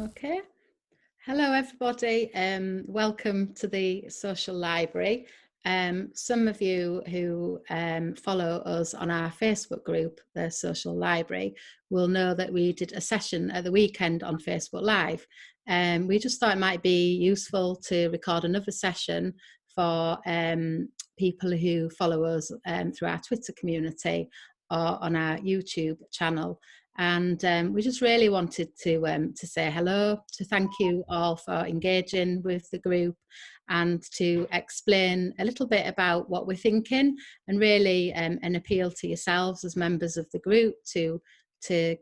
Okay. Hello, everybody. Welcome to the Social Library. Some of you who follow us on our Facebook group, the Social Library, will know that we did a session at the weekend on Facebook Live. We just thought it might be useful to record another session for people who follow us through our Twitter community or on our YouTube channel. And we just really wanted to say hello, to thank you all for engaging with the group and to explain a little bit about what we're thinking, and really an appeal to yourselves as members of the group to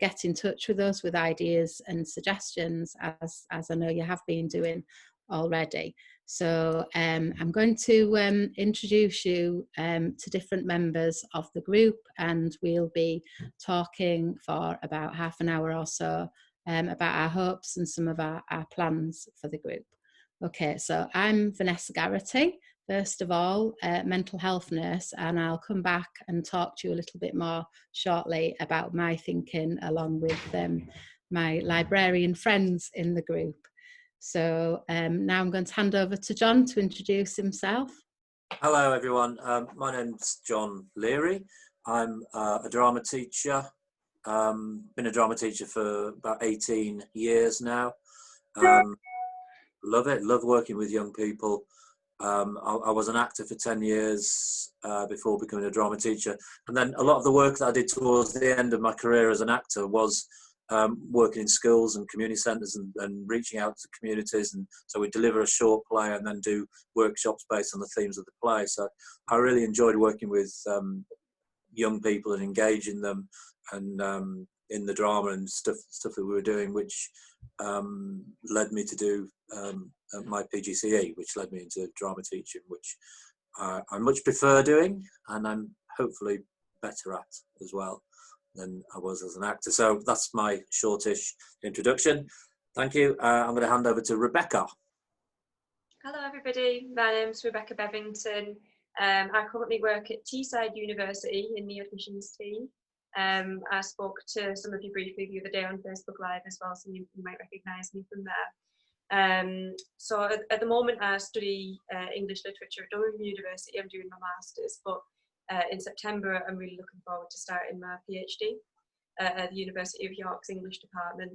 get in touch with us with ideas and suggestions, as I know you have been doing already. So I'm going to introduce you to different members of the group, and we'll be talking for about half an hour or so about our hopes and some of our plans for the group. Okay, so I'm Vanessa Garrity, first of all, mental health nurse, and I'll come back and talk to you a little bit more shortly about my thinking along with my librarian friends in the group. So now I'm going to hand over to John to introduce himself. Hello everyone, my name's John Leary. I'm a drama teacher, been a drama teacher for about 18 years now. Love it, love working with young people. I was an actor for 10 years before becoming a drama teacher, and then a lot of the work that I did towards the end of my career as an actor was working in schools and community centres and reaching out to communities. And so we deliver a short play and then do workshops based on the themes of the play. So I really enjoyed working with young people and engaging them and in the drama and stuff that we were doing, which led me to do my PGCE, which led me into drama teaching, which I much prefer doing, and I'm hopefully better at as well than I was as an actor. So that's my shortish introduction. Thank you. I'm going to hand over to Rebecca. Hello everybody, my name's Rebecca Bevington. I currently work at Teesside University in the admissions team. I spoke to some of you briefly the other day on Facebook Live as well, so you might recognise me from there. So at the moment I study English literature at Durham University. I'm doing my Masters, but in September I'm really looking forward to starting my PhD at the University of York's English department.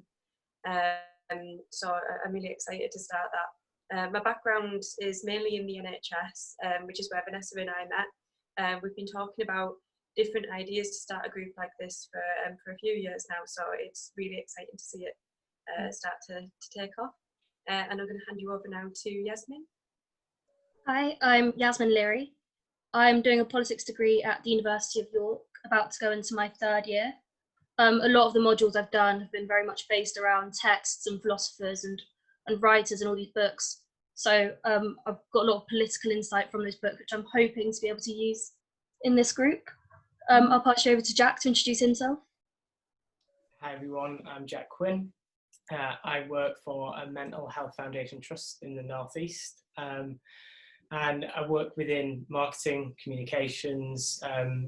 So I'm really excited to start that. My background is mainly in the NHS, which is where Vanessa and I met. We've been talking about different ideas to start a group like this for a few years now, so it's really exciting to see it start to take off. And I'm going to hand you over now to Yasmin. Hi, I'm Yasmin Leary. I'm doing a politics degree at the University of York, about to go into my third year. A lot of the modules I've done have been very much based around texts and philosophers and writers and all these books. So I've got a lot of political insight from those books, which I'm hoping to be able to use in this group. I'll pass you over to Jack to introduce himself. Hi everyone, I'm Jack Quinn. I work for a mental health foundation trust in the Northeast, and I work within marketing, communications,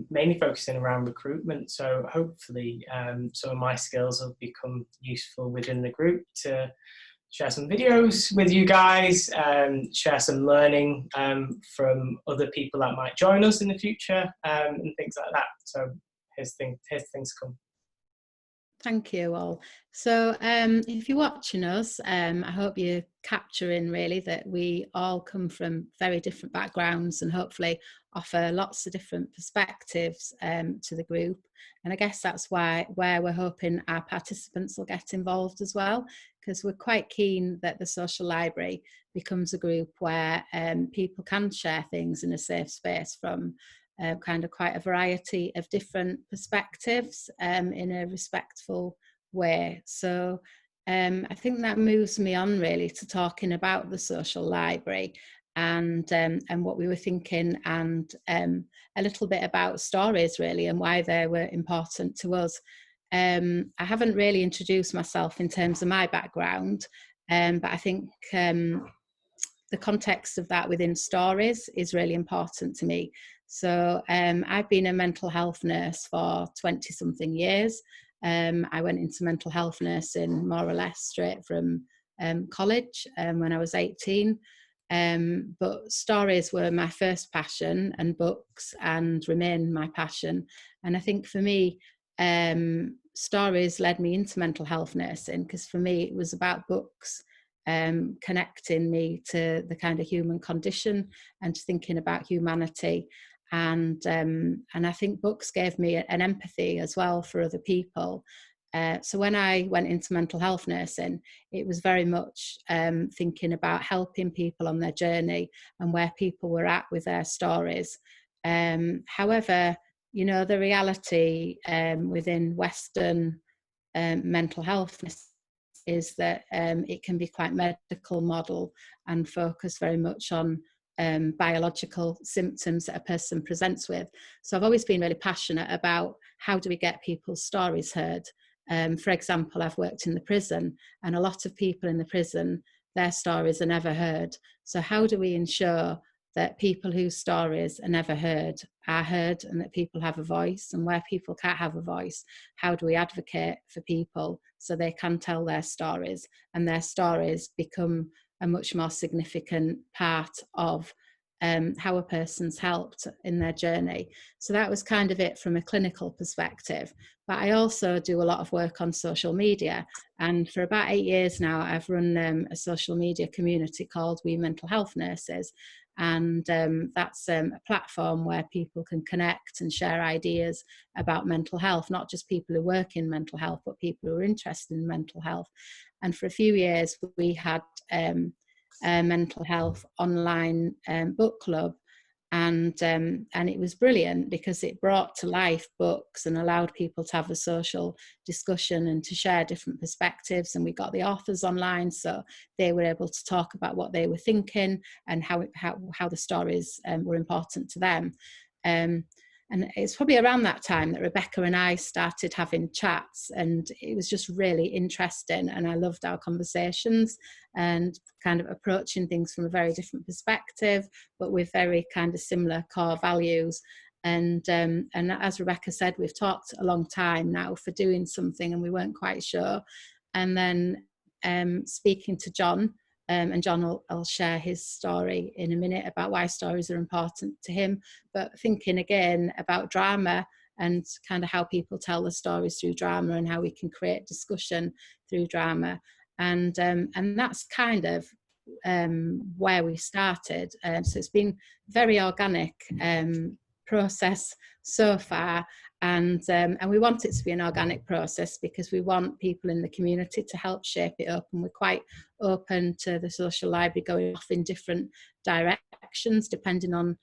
mainly focusing around recruitment. So hopefully some of my skills will become useful within the group to share some videos with you guys, share some learning from other people that might join us in the future, and things like that. So here's things to come. Thank you all. So if you're watching us, I hope you're capturing really that we all come from very different backgrounds and hopefully offer lots of different perspectives to the group. And I guess that's where we're hoping our participants will get involved as well, because we're quite keen that the Social Library becomes a group where people can share things in a safe space from kind of quite a variety of different perspectives in a respectful way. So I think that moves me on really to talking about the Social Library and what we were thinking, and a little bit about stories really and why they were important to us. I haven't really introduced myself in terms of my background, but I think the context of that within stories is really important to me. So I've been a mental health nurse for 20 something years. I went into mental health nursing more or less straight from college when I was 18. But stories were my first passion, and books, and remain my passion. And I think for me, stories led me into mental health nursing, because for me it was about books connecting me to the kind of human condition and thinking about humanity. And I think books gave me an empathy as well for other people. So when I went into mental health nursing, it was very much thinking about helping people on their journey and where people were at with their stories. However, you know, the reality within Western mental health is that it can be quite medical model and focus very much on biological symptoms that a person presents with. So I've always been really passionate about how do we get people's stories heard. For example, I've worked in the prison, and a lot of people in the prison, their stories are never heard. So how do we ensure that people whose stories are never heard are heard, and that people have a voice? And where people can't have a voice, how do we advocate for people so they can tell their stories, and their stories become a much more significant part of how a person's helped in their journey? So that was kind of it from a clinical perspective. But I also do a lot of work on social media. And for about 8 years now, I've run a social media community called We Mental Health Nurses. And that's a platform where people can connect and share ideas about mental health, not just people who work in mental health, but people who are interested in mental health. And for a few years, we had a mental health online book club. And it was brilliant because it brought to life books and allowed people to have a social discussion and to share different perspectives. And we got the authors online, so they were able to talk about what they were thinking and how the stories were important to them. And it's probably around that time that Rebecca and I started having chats, and it was just really interesting. And I loved our conversations and kind of approaching things from a very different perspective, but with very kind of similar core values. And as Rebecca said, we've talked a long time now for doing something, and we weren't quite sure. And then speaking to John, and John will share his story in a minute about why stories are important to him, but thinking again about drama and kind of how people tell the stories through drama and how we can create discussion through drama. And that's kind of where we started. So it's been very organic process so far. And we want it to be an organic process because we want people in the community to help shape it up. And we're quite open to the social library going off in different directions, depending on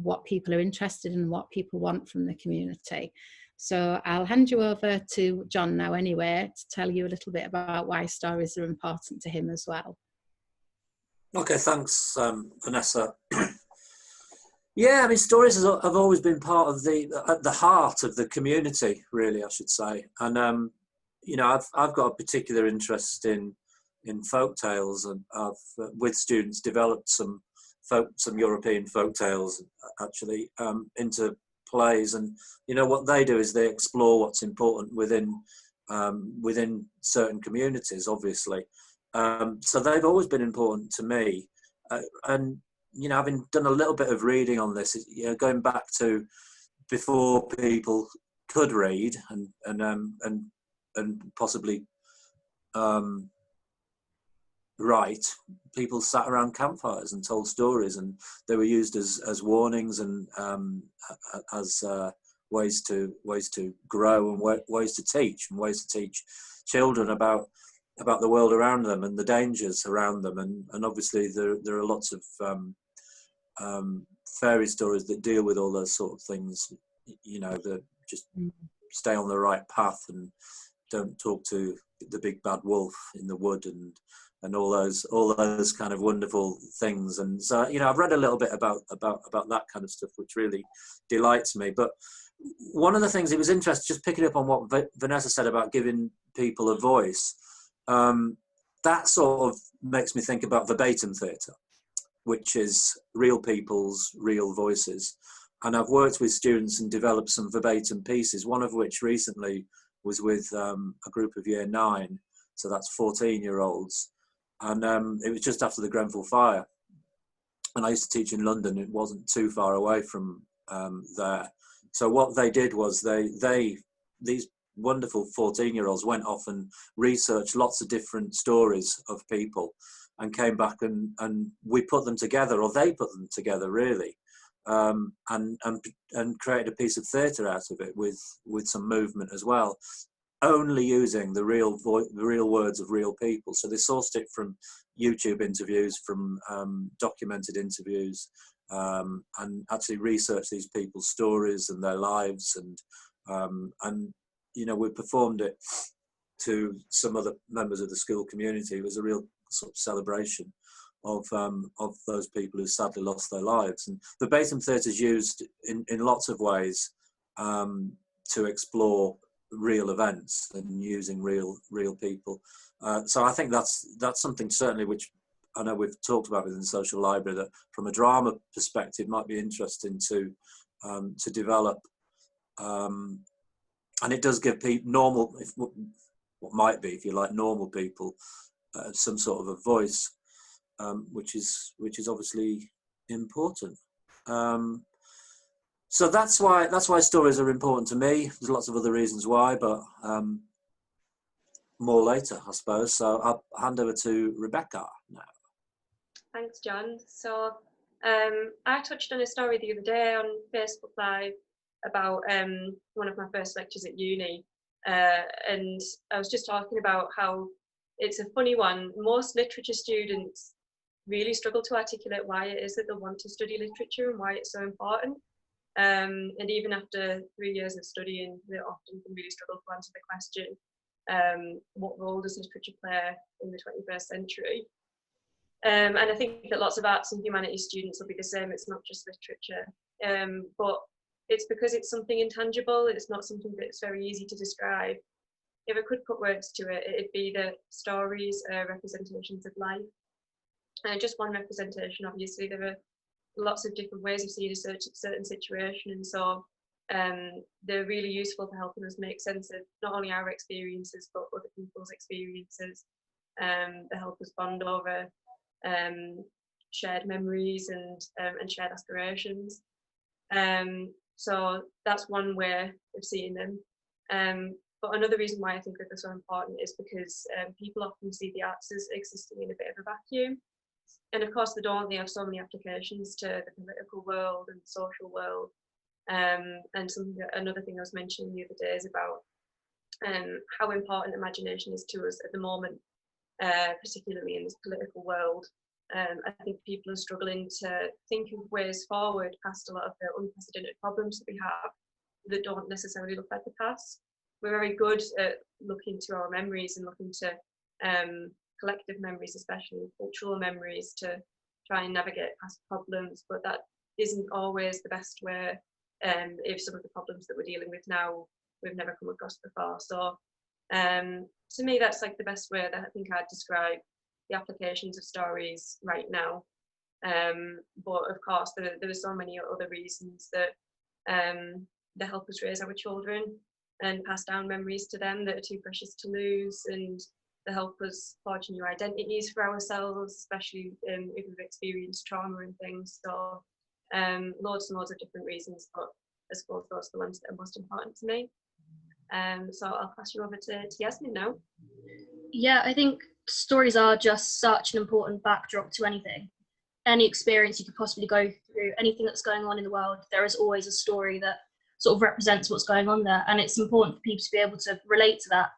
what people are interested in and what people want from the community. So I'll hand you over to John now anyway, to tell you a little bit about why stories are important to him as well. Okay, thanks, Vanessa. Yeah, I mean, stories have always been part of at the heart of the community, really, I should say. And you know, I've got a particular interest in folk tales, and I've with students developed some European folk tales actually into plays. And you know what they do is they explore what's important within certain communities, obviously. So they've always been important to me, and you know, having done a little bit of reading on this, you know, going back to before people could read and possibly write, people sat around campfires and told stories, and they were used as warnings and as ways to grow and ways to teach children about the world around them and the dangers around them. And obviously there are lots of fairy stories that deal with all those sort of things, you know, that just stay on the right path and don't talk to the big bad wolf in the wood and all those kind of wonderful things. And so, you know, I've read a little bit about that kind of stuff, which really delights me. But one of the things, it was interesting, just picking up on what Vanessa said about giving people a voice, that sort of makes me think about verbatim theatre, which is real people's real voices. And I've worked with students and developed some verbatim pieces, one of which recently was with a group of year 9, so that's 14-year-olds, and it was just after the Grenfell fire. And I used to teach in London. It wasn't too far away from there. So what they did was these wonderful 14-year-olds went off and researched lots of different stories of people, and came back and we put them together, or they put them together really, and created a piece of theatre out of it with some movement as well, only using the real words of real people. So they sourced it from YouTube interviews, from documented interviews, and actually researched these people's stories and their lives, and you know, we performed it to some other members of the school community. It was a real sort of celebration of those people who sadly lost their lives. And verbatim theatre is used in lots of ways to explore real events and using real people. So I think that's something certainly which I know we've talked about within the social library, that from a drama perspective might be interesting to develop. And it does give people what might be, if you like, normal people some sort of a voice, which is obviously important. So that's why stories are important to me. There's lots of other reasons why, but more later, I suppose. So I'll hand over to Rebecca now. Thanks, John. So I touched on a story the other day on Facebook Live about one of my first lectures at uni, and I was just talking about how it's a funny one. Most literature students really struggle to articulate why it is that they want to study literature and why it's so important. And even after 3 years of studying, they often can really struggle to answer the question, what role does literature play in the 21st century? And I think that lots of arts and humanities students will be the same. It's not just literature, but it's because it's something intangible. It's not something that's very easy to describe. If I could put words to it, it'd be that stories are representations of life. And just one representation, obviously, there are lots of different ways of seeing a certain situation, and so they're really useful for helping us make sense of not only our experiences but other people's experiences. They help us bond over shared memories and shared aspirations. So that's one way of seeing them. But another reason why I think that they're so important is because people often see the arts as existing in a bit of a vacuum. And of course they don't. They have so many applications to the political world and the social world. And another thing I was mentioning the other day is about how important imagination is to us at the moment, particularly in this political world. I think people are struggling to think of ways forward past a lot of the unprecedented problems that we have that don't necessarily look like the past. We're very good at looking to our memories and looking to collective memories, especially cultural memories, to try and navigate past problems, but that isn't always the best way if some of the problems that we're dealing with now we've never come across before. So to me, that's like the best way that I think I'd describe the applications of stories right now. But of course there are so many other reasons that they help us raise our children and pass down memories to them that are too precious to lose, and they help us forge new identities for ourselves, especially if we've experienced trauma and things. So loads and loads of different reasons, but I suppose those are the ones that are most important to me. So I'll pass you over to Yasmin now. Yeah, I think stories are just such an important backdrop to anything. Any experience you could possibly go through, anything that's going on in the world, there is always a story that sort of represents what's going on there. And it's important for people to be able to relate to that,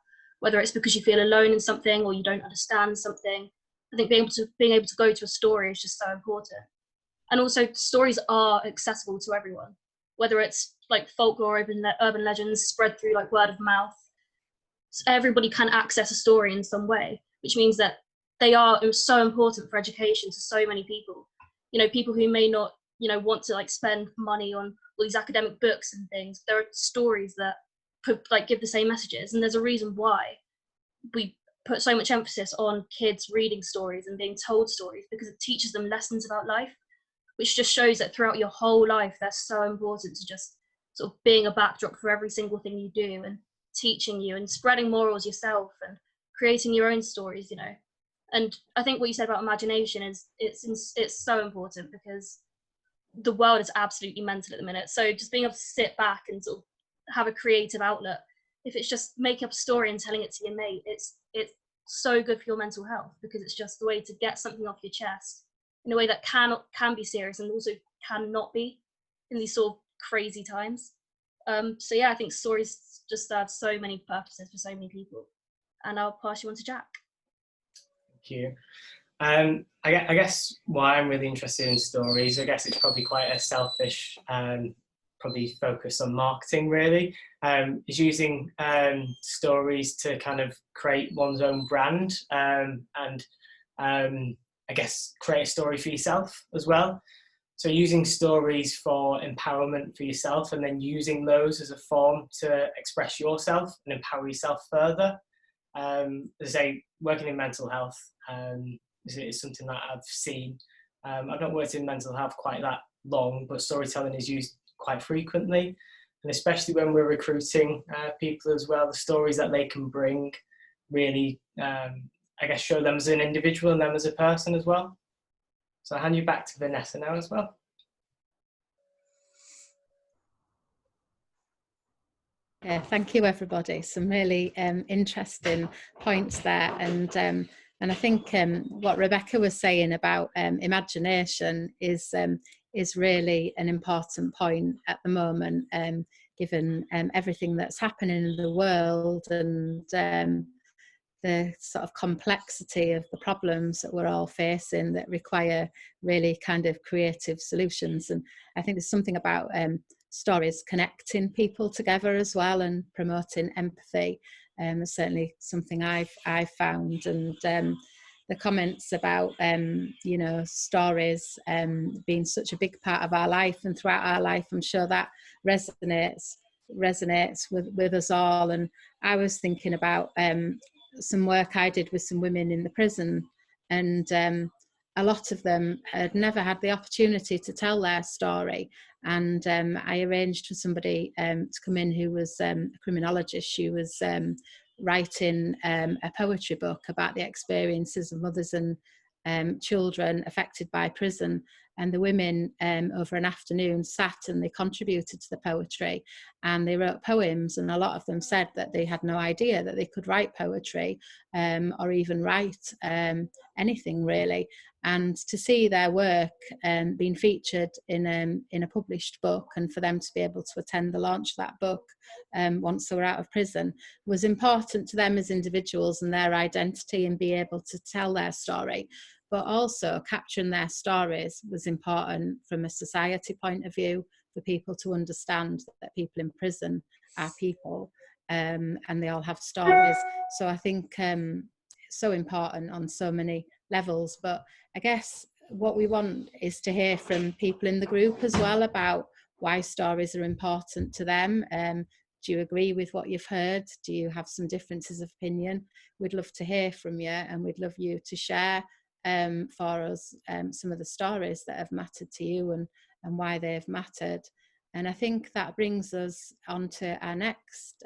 whether it's because you feel alone in something or you don't understand something. I think being able to go to a story is just so important. And also stories are accessible to everyone, whether it's like folklore, urban legends spread through like word of mouth. So everybody can access a story in some way, which means that they are so important for education to so many people. You know, people who may not, want to like spend money on all these academic books and things. There are stories that could like give the same messages, and there's a reason why we put so much emphasis on kids reading stories and being told stories, because it teaches them lessons about life, which just shows that throughout your whole life, they're so important to just sort of being a backdrop for every single thing you do. And teaching you and spreading morals yourself and creating your own stories, And I think what you said about imagination is it's so important, because the world is absolutely mental at the minute. So just being able to sit back and sort of have a creative outlet, if it's just making up a story and telling it to your mate, it's so good for your mental health, because it's just the way to get something off your chest in a way that can be serious and also cannot be in these sort of crazy times. So yeah, I think stories just serve so many purposes for so many people. And I'll pass you on to Jack. Thank you. I guess why I'm really interested in stories, I guess it's probably quite a selfish probably focus on marketing really, is using stories to kind of create one's own brand, and I guess create a story for yourself as well. So using stories for empowerment for yourself, and then using those as a form to express yourself and empower yourself further. As I say, working in mental health is something that I've seen. I've not worked in mental health quite that long, but storytelling is used quite frequently, and especially when we're recruiting people as well, the stories that they can bring really, I guess, show them as an individual and them as a person as well. So I'll hand you back to Vanessa now as well. Yeah, thank you everybody. Some really interesting points there, and I think what Rebecca was saying about imagination is really an important point at the moment, given everything that's happening in the world, and the sort of complexity of the problems that we're all facing that require really kind of creative solutions. And I think there's something about stories connecting people together as well, and promoting empathy. Certainly something I've found, and the comments about stories being such a big part of our life and throughout our life, I'm sure that resonates with us all. And I was thinking about some work I did with some women in the prison, and a lot of them had never had the opportunity to tell their story. And I arranged for somebody to come in who was a criminologist. She was writing a poetry book about the experiences of mothers and children affected by prison. And the women over an afternoon sat and they contributed to the poetry, and they wrote poems, and a lot of them said that they had no idea that they could write poetry or even write anything really. And to see their work being featured in a published book, and for them to be able to attend the launch of that book once they were out of prison, was important to them as individuals and their identity, and be able to tell their story. But also capturing their stories was important from a society point of view, for people to understand that people in prison are people, and they all have stories. So I think it's so important on so many levels. But I guess what we want is to hear from people in the group as well about why stories are important to them. Do you agree with what you've heard? Do you have some differences of opinion? We'd love to hear from you, and we'd love you to share for us some of the stories that have mattered to you, and why they've mattered. And I think that brings us on to our next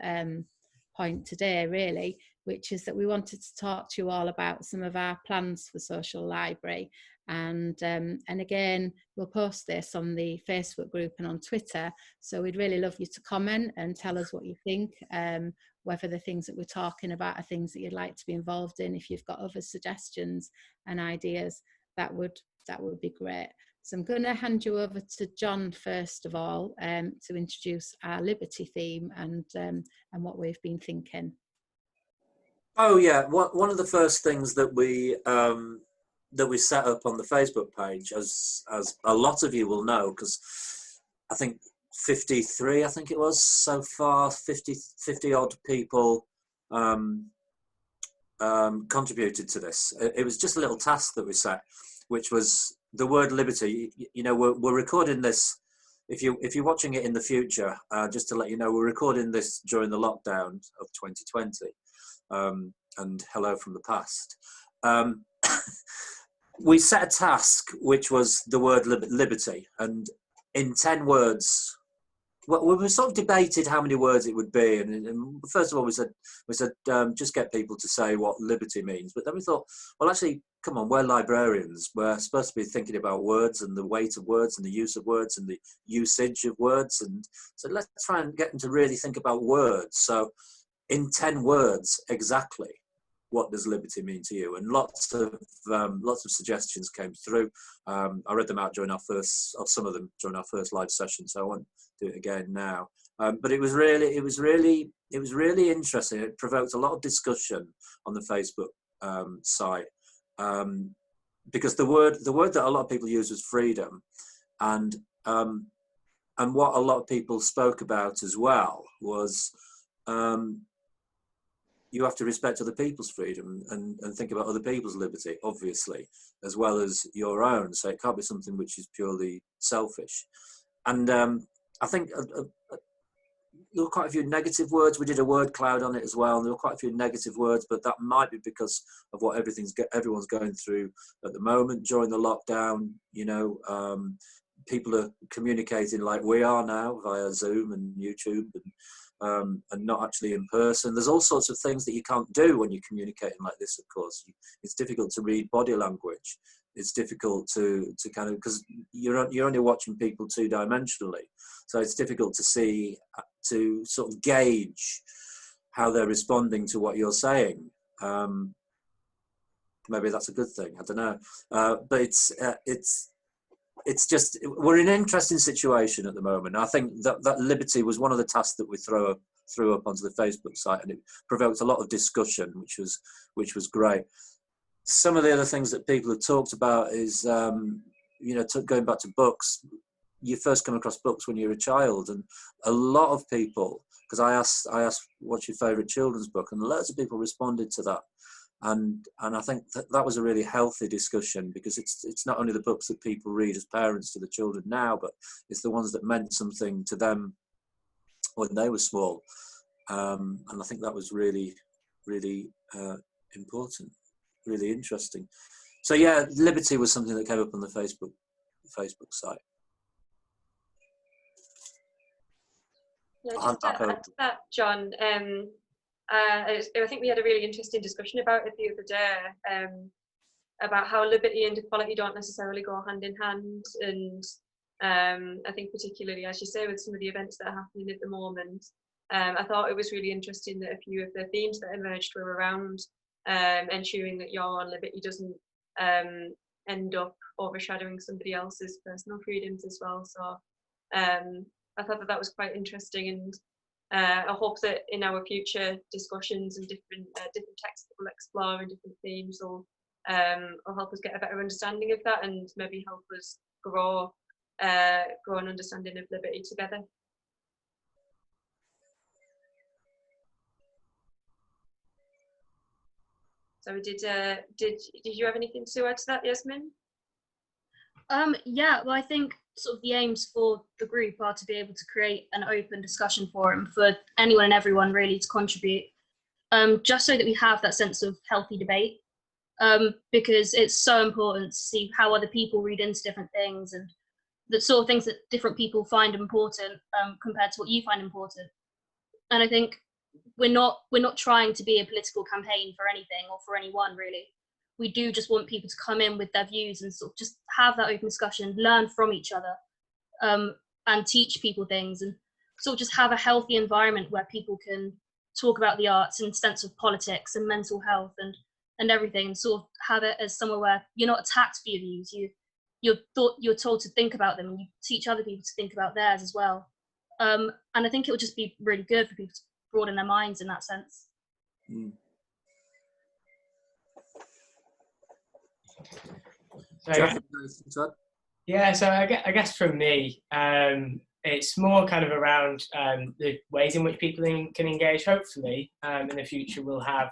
point today really, which is that we wanted to talk to you all about some of our plans for Social Library. And again, we'll post this on the Facebook group and on Twitter, so we'd really love you to comment and tell us what you think, whether the things that we're talking about are things that you'd like to be involved in. If you've got other suggestions and ideas, that would be great. So I'm going to hand you over to John first of all, to introduce our Liberty theme and what we've been thinking. Oh yeah, one of the first things that we set up on the Facebook page, as a lot of you will know, because I think 53, I think it was so far, 50 odd people contributed to this. It was just a little task that we set, which was the word liberty. You know, we're recording this. If you're watching it in the future, just to let you know, we're recording this during the lockdown of 2020. And hello from the past. We set a task which was the word liberty, and in 10 words well, we sort of debated how many words it would be, and first of all we said just get people to say what liberty means. But then we thought, well, actually, come on, we're librarians. We're supposed to be thinking about words and the weight of words and the use of words and the usage of words, and so let's try and get them to really think about words. So, in 10 words exactly, what does liberty mean to you? And lots of suggestions came through. I read them out during our first, or some of them during our first live session, so I won't do it again now. But it was really interesting. It provoked a lot of discussion on the Facebook site, because the word that a lot of people use was freedom, and what a lot of people spoke about as well was, you have to respect other people's freedom and think about other people's liberty, obviously, as well as your own. So it can't be something which is purely selfish. And I think there were quite a few negative words. We did a word cloud on it as well, and there were quite a few negative words, but that might be because of what everyone's going through at the moment during the lockdown. You know, people are communicating like we are now via Zoom and YouTube, and not actually in person. There's all sorts of things that you can't do when you're communicating like this, of course. It's difficult to read body language. It's difficult to kind of, because you're only watching people two-dimensionally. So it's difficult to see, to sort of gauge how they're responding to what you're saying. Maybe that's a good thing, I don't know. But it's just, we're in an interesting situation at the moment. I think that liberty was one of the tasks that we threw up onto the Facebook site, and it provoked a lot of discussion, which was great. Some of the other things that people have talked about is, you know, going back to books. You first come across books when you're a child, and a lot of people, because I asked what's your favourite children's book, and loads of people responded to that. And I think that was a really healthy discussion, because it's not only the books that people read as parents to the children now, but it's the ones that meant something to them when they were small. And I think that was really, really important, really interesting. So yeah, liberty was something that came up on the Facebook site. Yeah, just to add to that, John, I think we had a really interesting discussion about it the other day, about how liberty and equality don't necessarily go hand in hand. And I think particularly, as you say, with some of the events that are happening at the moment, I thought it was really interesting that a few of the themes that emerged were around ensuring that your own liberty doesn't end up overshadowing somebody else's personal freedoms as well. So I thought that was quite interesting, and I hope that in our future discussions and different texts that we'll explore and different themes will help us get a better understanding of that, and maybe help us grow an understanding of liberty together. So did you have anything to add to that, Yasmin? Yeah, well, I think sort of the aims for the group are to be able to create an open discussion forum for anyone and everyone really to contribute, just so that we have that sense of healthy debate, because it's so important to see how other people read into different things, and the sort of things that different people find important compared to what you find important. And I think we're not trying to be a political campaign for anything or for anyone really. We do just want people to come in with their views and sort of just have that open discussion, learn from each other, and teach people things, and sort of just have a healthy environment where people can talk about the arts and sense of politics and mental health and everything, and sort of have it as somewhere where you're not attacked for your views. You're told to think about them, and you teach other people to think about theirs as well. And I think it would just be really good for people to broaden their minds in that sense. Mm. So, yeah, so I guess from me, it's more kind of around the ways in which people can engage. Hopefully, in the future, we'll have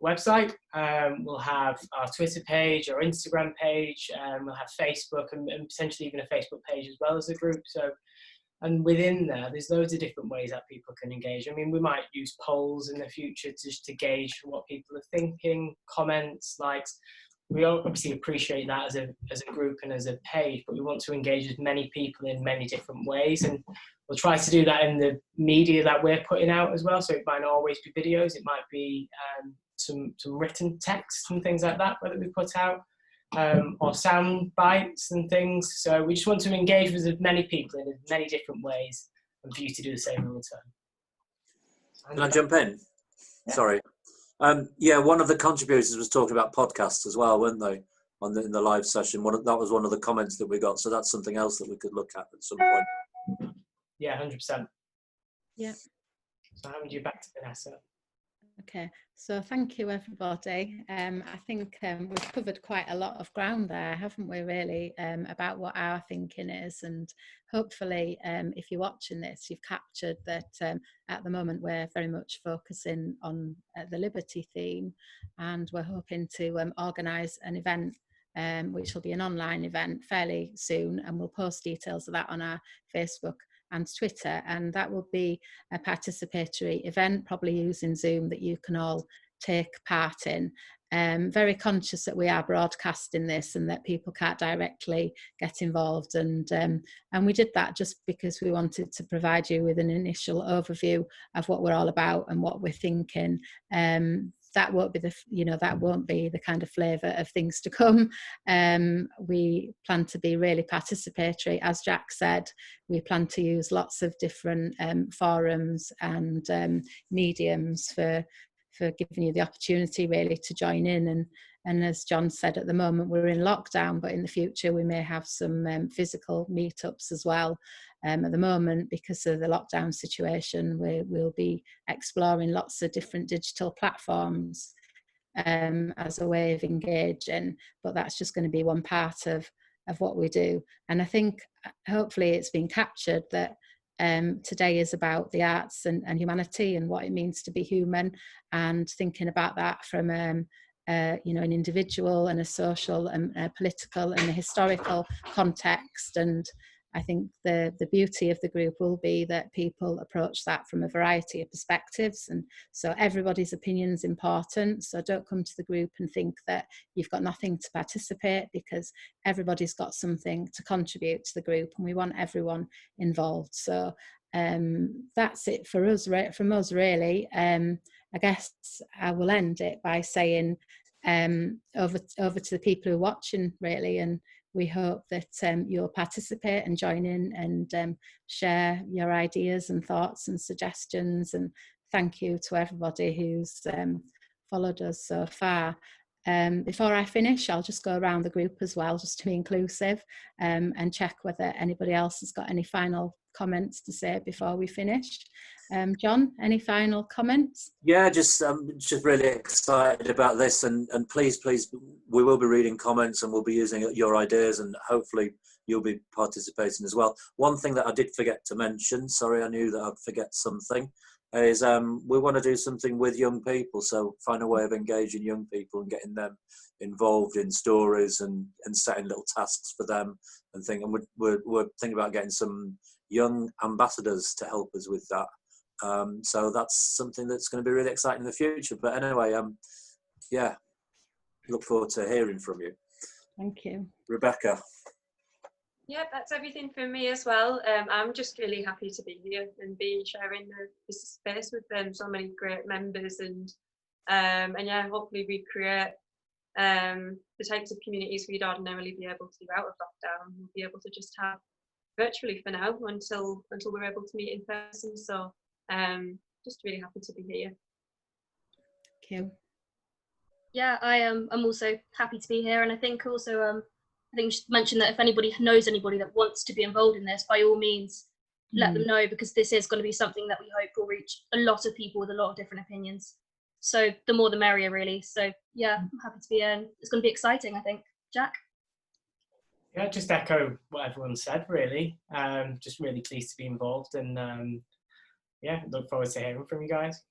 website, we'll have our Twitter page, our Instagram page, we'll have Facebook, and potentially even a Facebook page as well as a group. So, and within there's loads of different ways that people can engage. I mean, we might use polls in the future to gauge what people are thinking, comments, likes. we obviously appreciate that as a group and as a page, but we want to engage as many people in many different ways, and we'll try to do that in the media that we're putting out as well. So it might not always be videos, it might be some written text and things like that we put out, or sound bites and things. So we just want to engage with as many people in as many different ways, and for you to do the same in return. Can I jump in? Yeah. Sorry. Yeah, one of the contributors was talking about podcasts as well, weren't they? In the live session, that was one of the comments that we got. So that's something else that we could look at some point. Yeah, 100%. Yeah. So how would you back to Vanessa? Okay, so thank you everybody. I think we've covered quite a lot of ground there, haven't we, really, about what our thinking is, and hopefully if you're watching this, you've captured that at the moment we're very much focusing on the liberty theme, and we're hoping to organise an event which will be an online event fairly soon, and we'll post details of that on our Facebook and Twitter, and that will be a participatory event, probably using Zoom, that you can all take part in. Very conscious that we are broadcasting this and that people can't directly get involved, and we did that just because we wanted to provide you with an initial overview of what we're all about and what we're thinking. That won't be the kind of flavour of things to come. We plan to be really participatory, as Jack said. We plan to use lots of different forums and mediums for giving you the opportunity really to join in. And as John said, at the moment we're in lockdown, but in the future we may have some physical meetups as well. At the moment, because of the lockdown situation, we'll be exploring lots of different digital platforms as a way of engaging, but that's just going to be one part of what we do. And I think hopefully it's been captured that today is about the arts and humanity and what it means to be human, and thinking about that from an individual and a social and a political and a historical context. And I think the beauty of the group will be that people approach that from a variety of perspectives, and so everybody's opinion is important. So don't come to the group and think that you've got nothing to participate, because everybody's got something to contribute to the group, and we want everyone involved. So that's it for us, from us really. I guess I will end it by saying over to the people who are watching really, and we hope that you'll participate and join in and share your ideas and thoughts and suggestions. And thank you to everybody who's followed us so far. Before I finish, I'll just go around the group as well, just to be inclusive, and check whether anybody else has got any final comments to say before we finish. John, any final comments? Yeah, just really excited about this, and please, we will be reading comments and we'll be using your ideas, and hopefully you'll be participating as well. One thing that I did forget to mention, sorry, I knew that I'd forget something, is we want to do something with young people, so find a way of engaging young people and getting them involved in stories and setting little tasks for them and things. And we're thinking about getting some young ambassadors to help us with that. So that's something that's going to be really exciting in the future. But anyway, yeah, look forward to hearing from you. Thank you. Rebecca. Yeah, that's everything from me as well. I'm just really happy to be here and be sharing this space with so many great members, and yeah, hopefully we create the types of communities we'd ordinarily be able to do out of lockdown. We'll be able to just have virtually for now until we're able to meet in person. So just really happy to be here. Thank you. Yeah, I'm also happy to be here, and I think also I think you should mention that if anybody knows anybody that wants to be involved in this, by all means let them know, because this is going to be something that we hope will reach a lot of people with a lot of different opinions. So the more the merrier, really. So yeah, I'm happy to be here, and it's going to be exciting, I think. Jack? Yeah, just echo what everyone said, really. Just really pleased to be involved, and yeah, look forward to hearing from you guys.